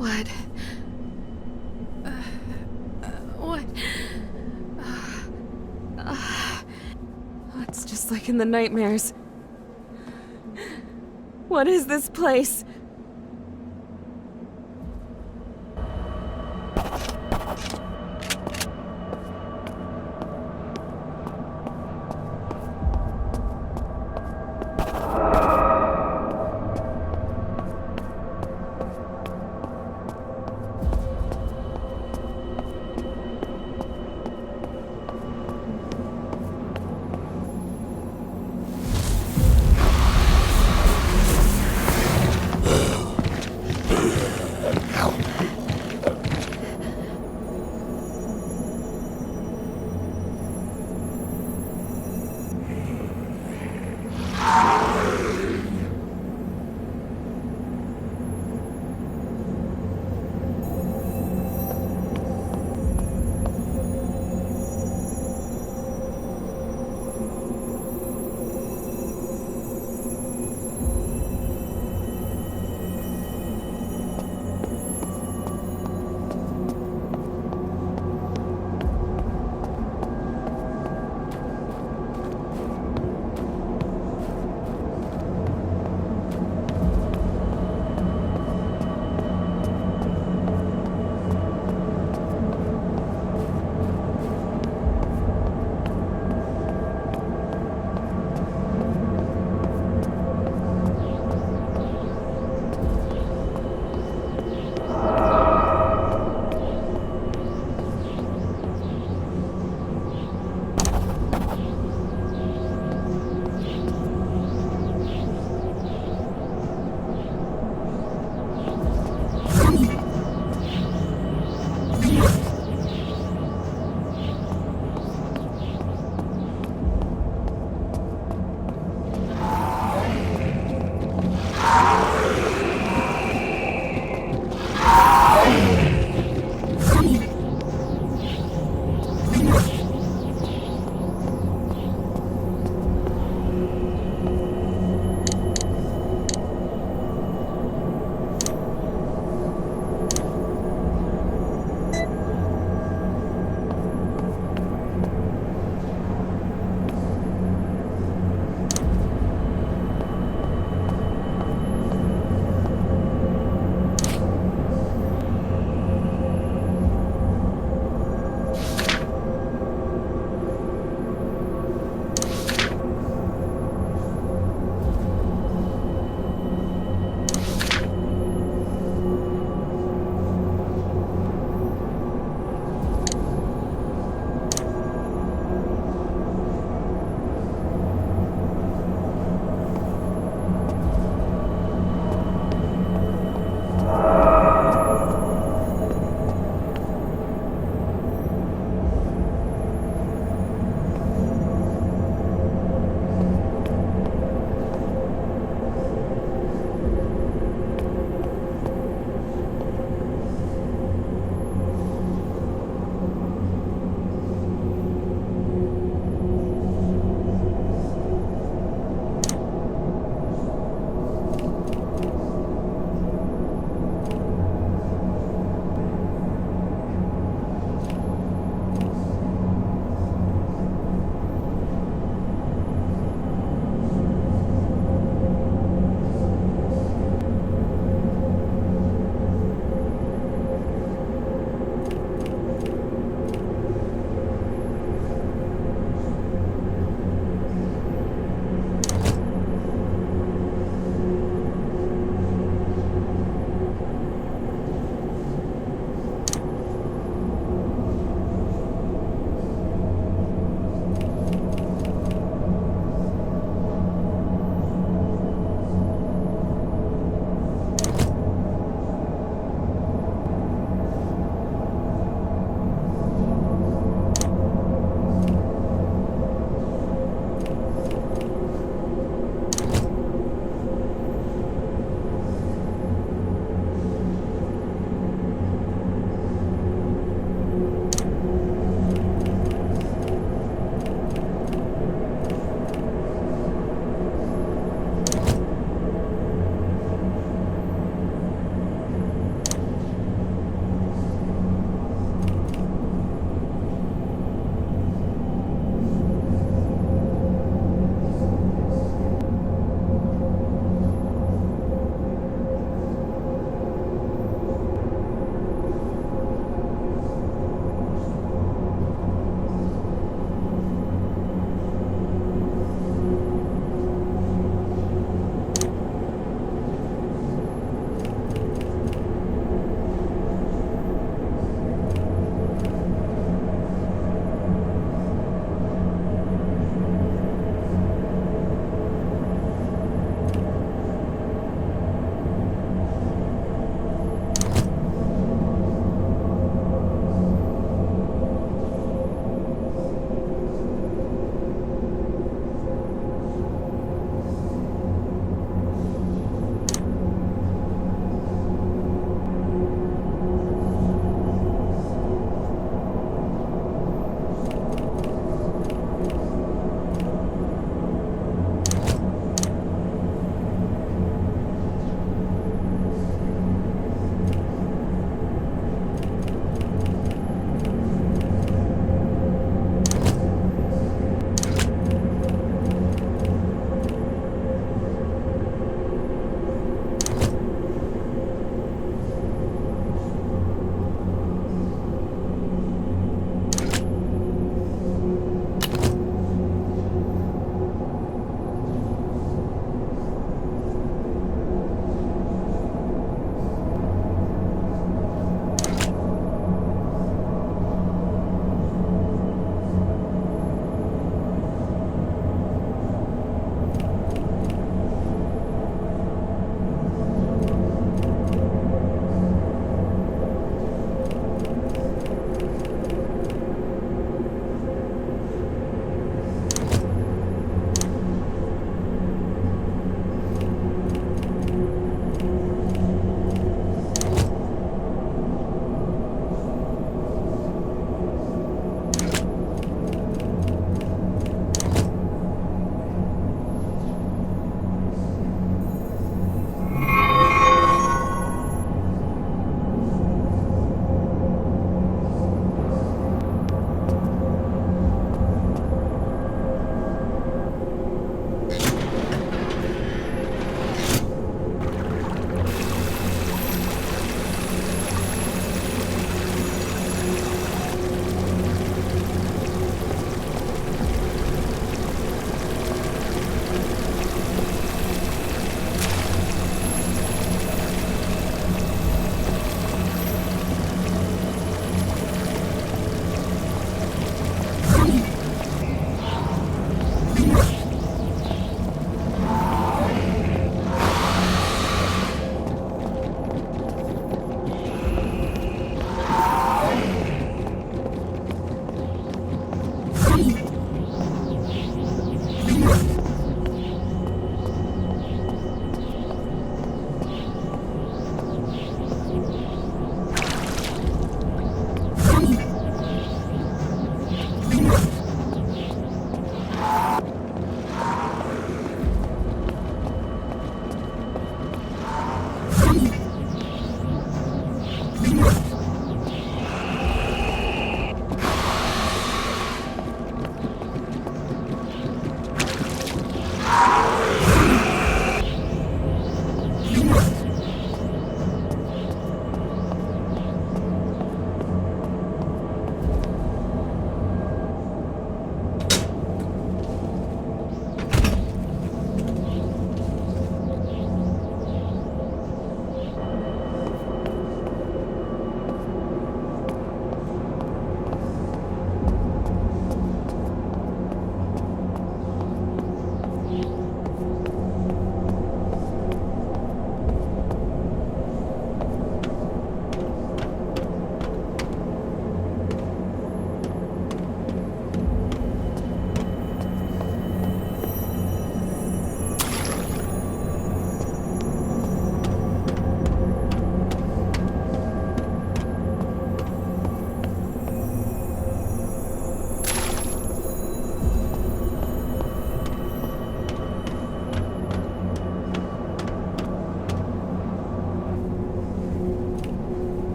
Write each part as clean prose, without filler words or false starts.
What? What? It's just like in the nightmares. What is this place?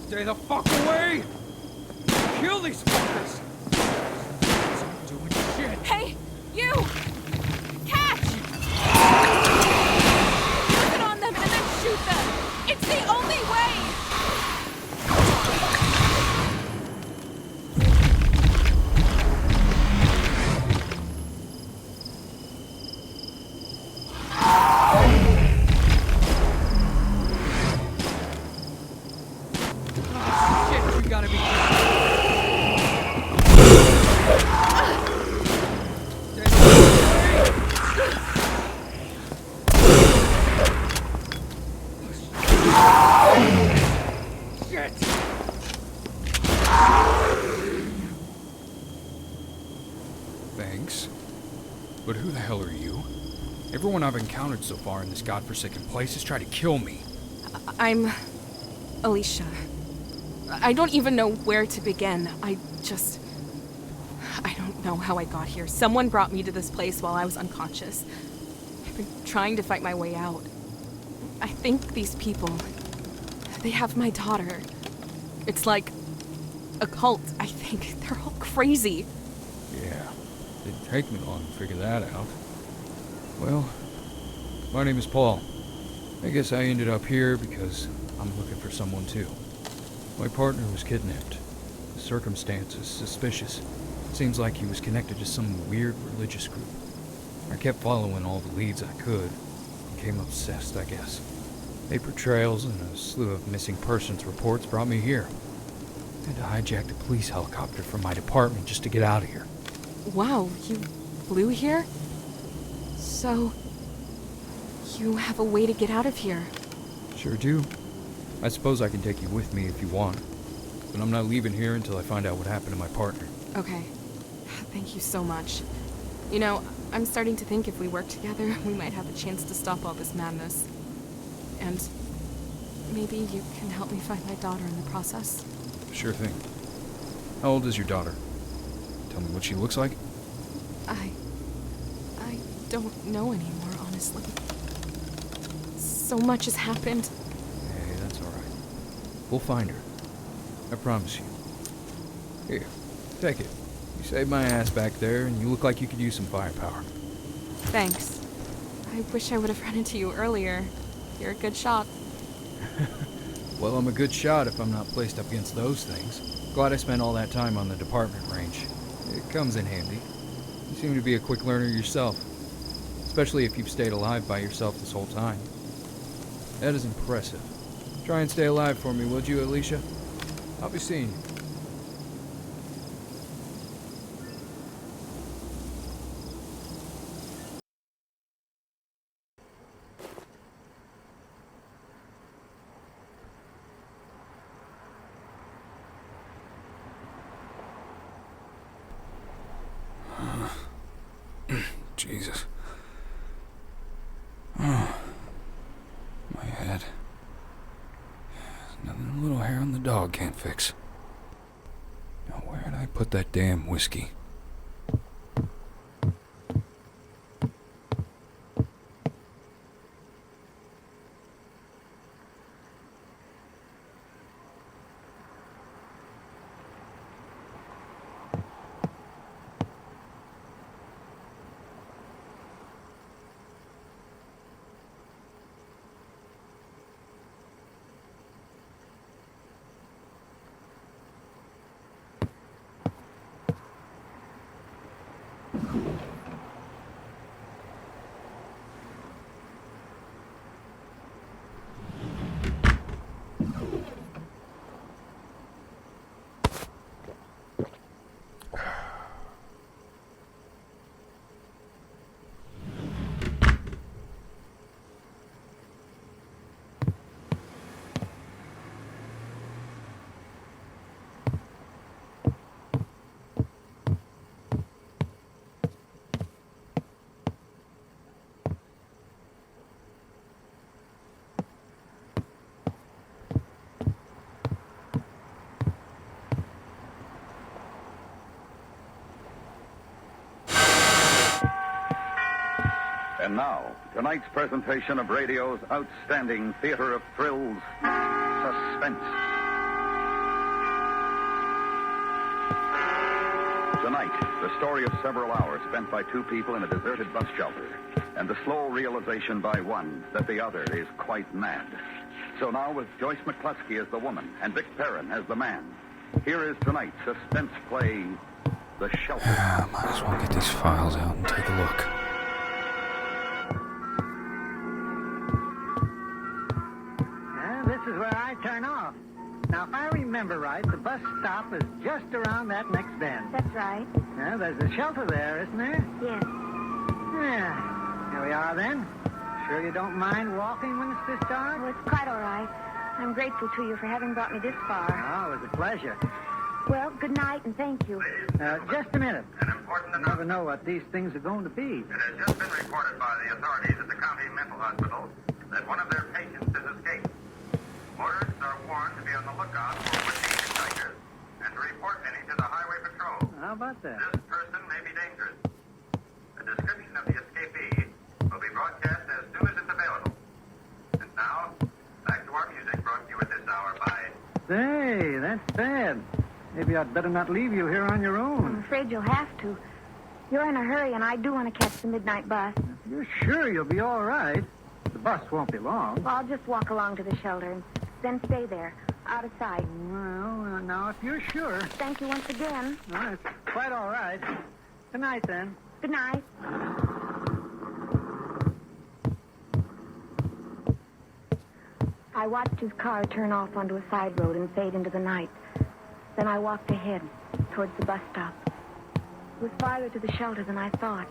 Stay the fuck away! Kill these fuckers! Stop doing shit! Hey, you! Catch! Put it on them and then shoot them! It's the only way! Shit, you gotta be... Shit! Thanks. But who the hell are you? Everyone I've encountered so far in this godforsaken place has tried to kill me. I'm Alicia. I don't even know where to begin. I don't know how I got here. Someone brought me to this place while I was unconscious. I've been trying to fight my way out. I think these people, they have my daughter. It's like a cult, I think. They're all crazy. Yeah, didn't take me long to figure that out. Well, my name is Paul. I guess I ended up here because I'm looking for someone too. My partner was kidnapped. The circumstances suspicious. Seems like he was connected to some weird religious group. I kept following all the leads I could. Became obsessed, I guess. Paper trails and a slew of missing persons reports brought me here. Had to hijack a police helicopter from my department just to get out of here. Wow, you flew here? So, you have a way to get out of here. Sure do. I suppose I can take you with me if you want. But I'm not leaving here until I find out what happened to my partner. Okay. Thank you so much. You know, I'm starting to think if we work together, we might have a chance to stop all this madness. And maybe you can help me find my daughter in the process. Sure thing. How old is your daughter? Tell me what she looks like? I don't know anymore, honestly. So much has happened. Hey, that's alright. We'll find her. I promise you. Here, take it. You saved my ass back there, and you look like you could use some firepower. Thanks. I wish I would have run into you earlier. You're a good shot. Well, I'm a good shot if I'm not placed up against those things. Glad I spent all that time on the department range. It comes in handy. You seem to be a quick learner yourself. Especially if you've stayed alive by yourself this whole time. That is impressive. Try and stay alive for me, would you, Alicia? I'll be seeing you. Jesus. a little hair on the dog can't fix. Now, where did I put that damn whiskey? And now, tonight's presentation of radio's outstanding theater of thrills, Suspense. Tonight, the story of several hours spent by two people in a deserted bus shelter, and the slow realization by one that the other is quite mad. So now, with Joyce McCluskey as the woman and Vic Perrin as the man, here is tonight's suspense play, The Shelter. Might as well get these files out and take a look. This is where I turn off. Now, if I remember right, the bus stop is just around that next bend. That's right. Yeah, there's a shelter there, isn't there? Yes. Yeah. Here we are, then. Sure you don't mind walking when it's this dark? Well, it's quite all right. I'm grateful to you for having brought me this far. Oh, it was a pleasure. Well, good night and thank you. Just a minute. An important You never know what these things are going to be. It has just been reported by the authorities at the county mental hospital that one of their patients has escaped. Motorists are warned to be on the lookout for would-be hitchhikers and to report any to the highway patrol. How about that? This person may be dangerous. A description of the escapee will be broadcast as soon as it's available. And now, back to our music brought to you at this hour by... Say, that's bad. Maybe I'd better not leave you here on your I'm own. afraid you'll have to. You're in a hurry, and I do want to catch the midnight bus. You're sure you'll be all right? The bus won't be long. Well, I'll just walk along to the shelter and then stay there, out of sight. Well, now, if you're sure. Thank you once again. Well, it's quite all right. Good night, then. Good night. I watched his car turn off onto a side road and fade into the night. Then I walked ahead, towards the bus stop. It was farther to the shelter than I thought.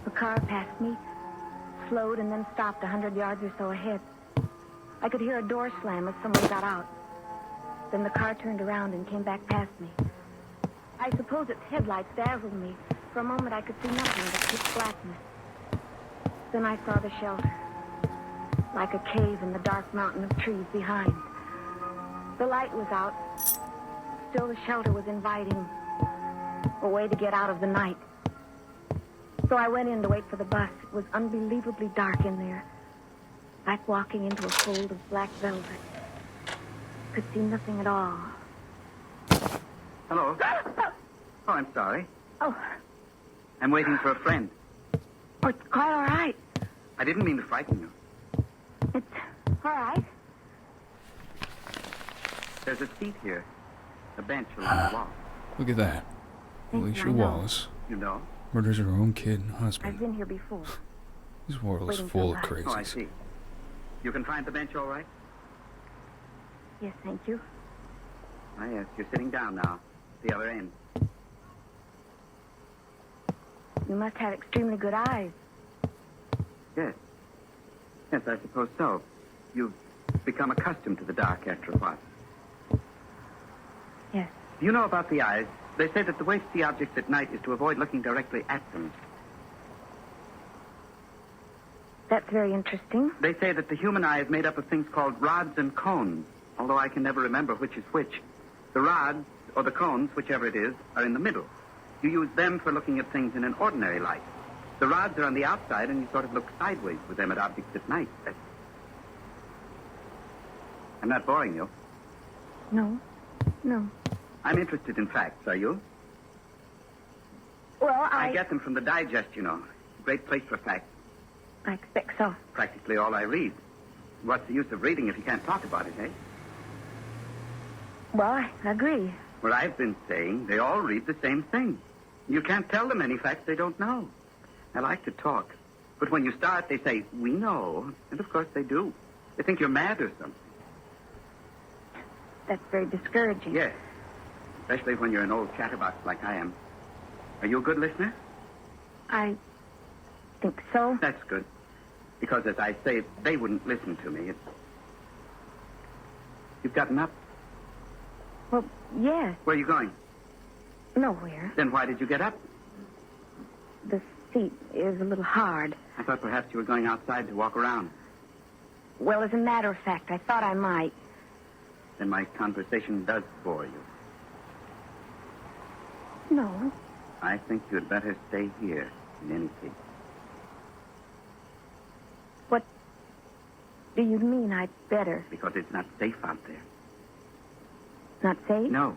The car passed me, slowed, and then stopped 100 yards or so ahead. I could hear a door slam as someone got out. Then the car turned around and came back past me. I suppose its headlights dazzled me. For a moment I could see nothing but pitch blackness. Then I saw the shelter, like a cave in the dark mountain of trees behind. The light was out. Still the shelter was inviting. A way to get out of the night. So I went in to wait for the bus. It was unbelievably dark in there. Like walking into a fold of black velvet. Could see nothing at all. Hello. Oh, I'm sorry. Oh, I'm waiting for a friend. it's quite all right. I didn't mean to frighten you. It's all right. There's a seat here. A bench along the wall. Look at that. Thank you, Alicia I know. Wallace You know? murders her own kid and I've husband. been here before. This world is waiting for full of life. crazies. Oh, I see. You can find the bench all right? Yes, thank you. Ah, yes. You're sitting down now. The other end. You must have extremely good eyes. Yes. Yes, I suppose so. You've become accustomed to the dark after a while. Yes. You know about the eyes. They say that the way to see objects at night is to avoid looking directly at them. That's very interesting. They say that the human eye is made up of things called rods and cones. although I can never remember which is which. The rods, or the cones, whichever it is, are in the middle. You use them for looking at things in an ordinary light. The rods are on the outside, and you sort of look sideways with them at objects at night. I'm not boring you. No. No. I'm interested in facts, are you? Well, I get them from the Digest, you know. Great place for facts. I expect so. Practically all I read. What's the use of reading if you can't talk about it, eh? Well, I agree. Well, I've been saying they all read the same thing. You can't tell them any facts they don't know. I like to talk. But when you start, they say, we know. And of course they do. They think you're mad or something. That's very discouraging. Yes. Especially when you're an old chatterbox like I am. Are you a good listener? I think so. That's good. Because, as I say, they wouldn't listen to me. You've gotten up? Well, yes. Where are you going? Nowhere. Then why did you get up? The seat is a little hard. I thought perhaps you were going outside to walk around. Well, as a matter of fact, I thought I might. Then my conversation does bore you. No. I think you'd better stay here, in any case. What do you mean I'd better? Because it's not safe out there. Not safe? No.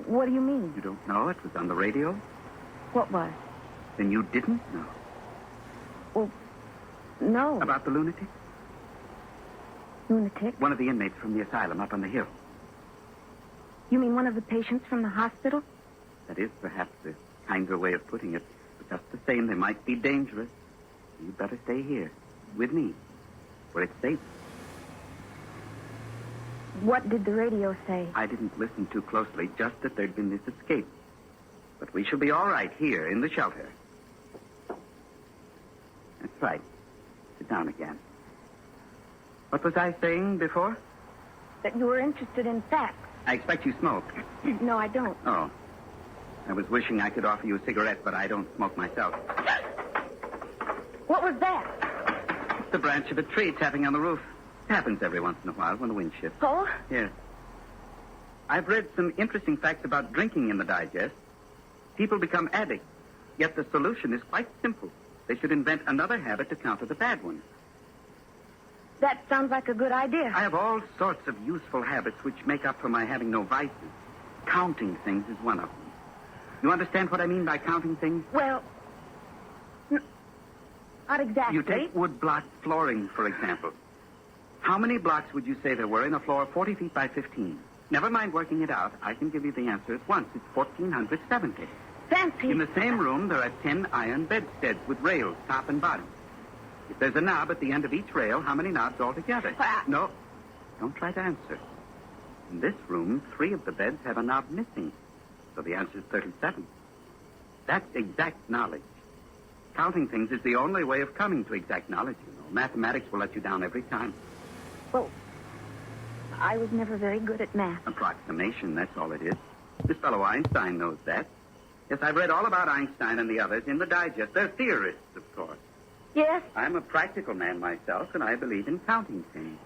What do you mean? You don't know? It was on the radio? What was? Then you didn't know. Well, no. About the lunatic? Lunatic? One of the inmates from the asylum up on the hill. You mean one of the patients from the hospital? That is perhaps a kinder way of putting it. But just the same, they might be dangerous. You'd better stay here, with me, where it's safe. What did the radio say? I didn't listen too closely, just that there'd been this escape. But we shall be all right here in the shelter. That's right. Sit down again. What was I saying before? That you were interested in facts. I expect you smoke. No, I don't. Oh. I was wishing I could offer you a cigarette, but I don't smoke myself. What was that? It's the branch of a tree tapping on the roof. It happens every once in a while when the wind shifts. Oh? Yes. I've read some interesting facts about drinking in the Digest. People become addicts, yet the solution is quite simple. They should invent another habit to counter the bad one. That sounds like a good idea. I have all sorts of useful habits which make up for my having no vices. Counting things is one of them. You understand what I mean by counting things? Well, not exactly. You take wood block flooring, for example. How many blocks would you say there were in a floor 40 feet by 15? Never mind working it out. I can give you the answer at once. It's 1,470. Fancy. In the same room, there are 10 iron bedsteads with rails, top and bottom. If there's a knob at the end of each rail, how many knobs altogether? No, don't try to answer. In this room, 3 of the beds have a knob missing. So the answer is 37. That's exact knowledge. Counting things is the only way of coming to exact knowledge, you know. Mathematics will let you down every time. Well, I was never very good at math. Approximation, that's all it is. This fellow Einstein knows that. Yes, I've read all about Einstein and the others in the Digest. They're theorists, of course. Yes? I'm a practical man myself, and I believe in counting things.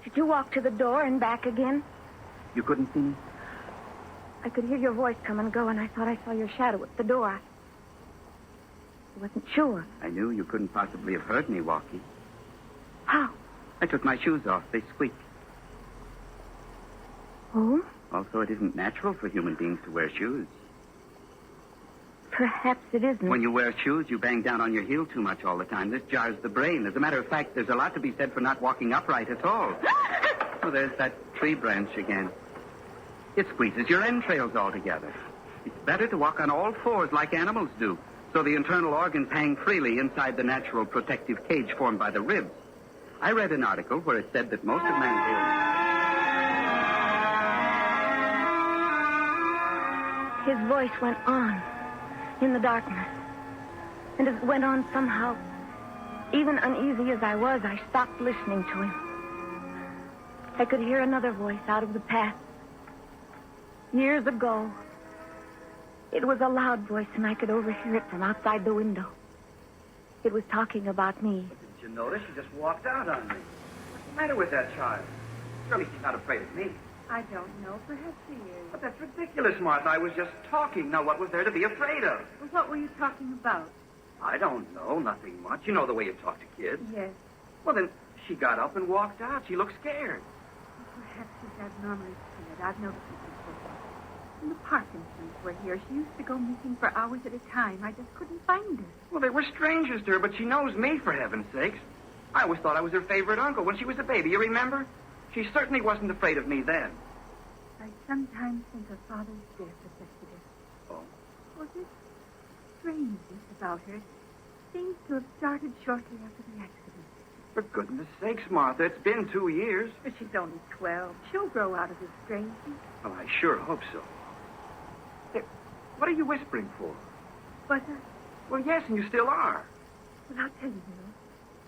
Did you walk to the door and back again? You couldn't see me? I could hear your voice come and go, and I thought I saw your shadow at the door. I wasn't sure. I knew you couldn't possibly have heard me walking. How? I took my shoes off. They squeak. Oh? Also, it isn't natural for human beings to wear shoes. Perhaps it isn't. When you wear shoes, you bang down on your heel too much all the time. This jars the brain. As a matter of fact, there's a lot to be said for not walking upright at all. Oh, there's that tree branch again. It squeezes your entrails all together. It's better to walk on all fours like animals do, so the internal organs hang freely inside the natural protective cage formed by the ribs. I read an article where it said that most of man's ailments... His voice went on in the darkness. And as it went on somehow, even uneasy as I was, I stopped listening to him. I could hear another voice out of the past. Years ago. It was a loud voice, and I could overhear it from outside the window. It was talking about me. Didn't you notice? You just walked out on me. matter with that child? Surely she's not afraid of me. I don't know. Perhaps she is. But that's ridiculous, Martha. I was just talking. Now, what was there to be afraid of? Well, what were you talking about? I don't know. Nothing much. You know the way you talk to kids. Yes. Well, then, she got up and walked out. She looked scared. Perhaps she's abnormally scared. I've noticed it before. When the Parkinsons were here, she used to go missing for hours at a time. I just couldn't find her. Well, they were strangers to her, but she knows me, for heaven's sakes. I always thought I was her favorite uncle when she was a baby. You remember? She certainly wasn't afraid of me then. I sometimes think her father's death affected her. Oh? Well, this strangeness about her seems to have started shortly after the accident. For goodness sakes, Martha, it's been 2 years. But she's only 12. She'll grow out of this strangeness. Well, I sure hope so. Hey, what are you whispering for? But, Well, yes, and you still are. well, I'll tell you, Bill.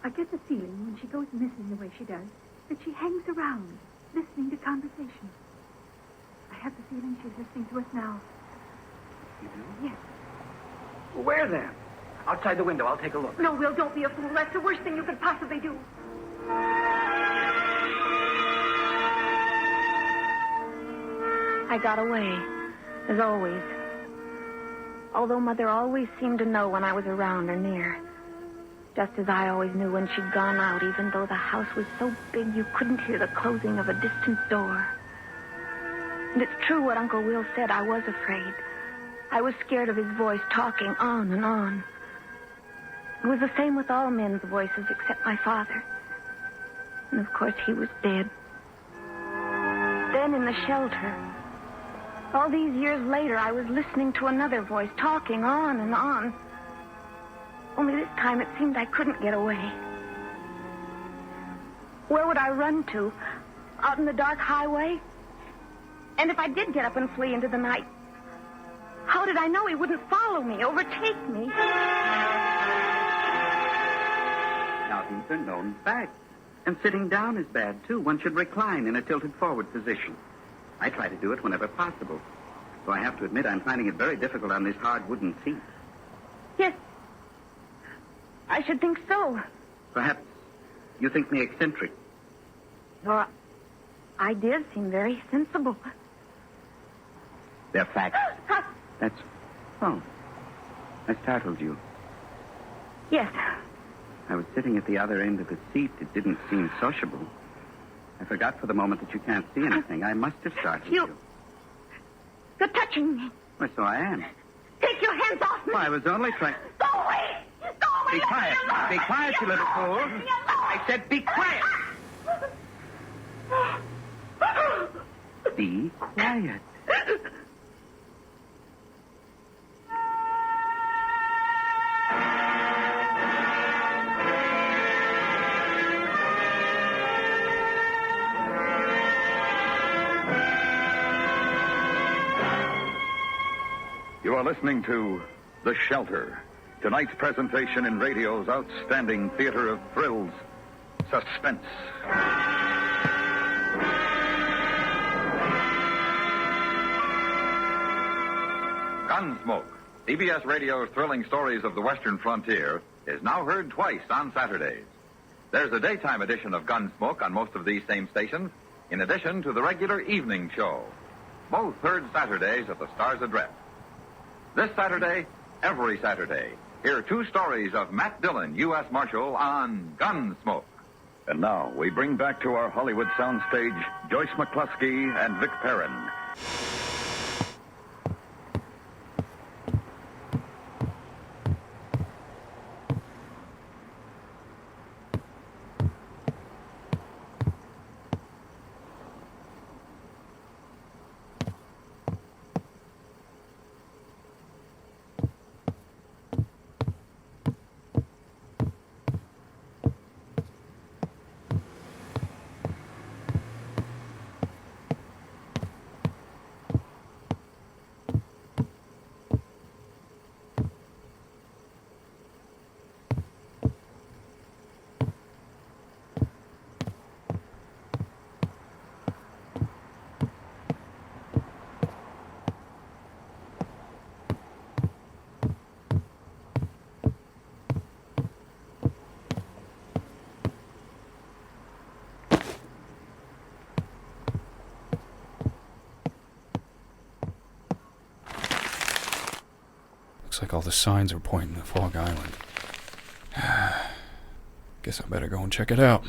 I get the feeling when she goes missing the way she does that she hangs around, listening to conversation. I have the feeling she's listening to us now. You do? Yes. Well, where then? Outside the window. I'll take a look. No, Will, don't be a fool. That's the worst thing you could possibly do. I got away, as always. Although Mother always seemed to know when I was around or near. Just as I always knew when she'd gone out, even though the house was so big you couldn't hear the closing of a distant door. And it's true what Uncle Will said. I was afraid. I was scared of his voice talking on and on. It was the same with all men's voices except my father. And of course he was dead. Then in the shelter, all these years later, I was listening to another voice talking on and on. Only this time it seemed I couldn't get away. Where would I run to? Out in the dark highway? And if I did get up and flee into the night, how did I know he wouldn't follow me, overtake me? Now, these are known facts. And sitting down is bad, too. One should recline in a tilted forward position. I try to do it whenever possible. Though I have to admit I'm finding it very difficult on this hard wooden seat. Yes. I should think so. Perhaps you think me eccentric. Your ideas seem very sensible. They're facts. That's... Oh. I startled you. Yes. I was sitting at the other end of the seat. It didn't seem sociable. I forgot for the moment that you can't see anything. I must have startled you. You're touching me. Well, so I am. Take your hands off me. Well, I was only trying... Go away. Go away. Be quiet. Be quiet, you little fool. I said be quiet. Be quiet. You are listening to The Shelter, tonight's presentation in radio's outstanding theater of thrills, Suspense. Gunsmoke, CBS Radio's thrilling stories of the Western frontier, is now heard twice on Saturdays. There's a daytime edition of Gunsmoke on most of these same stations, in addition to the regular evening show. Both heard Saturdays at the Star's address. This Saturday, every Saturday, hear two stories of Matt Dillon, U.S. Marshal, on Gunsmoke. And now, we bring back to our Hollywood soundstage Joyce McCluskey and Vic Perrin. like all the signs are pointing to Fog Island. Guess I better go and check it out.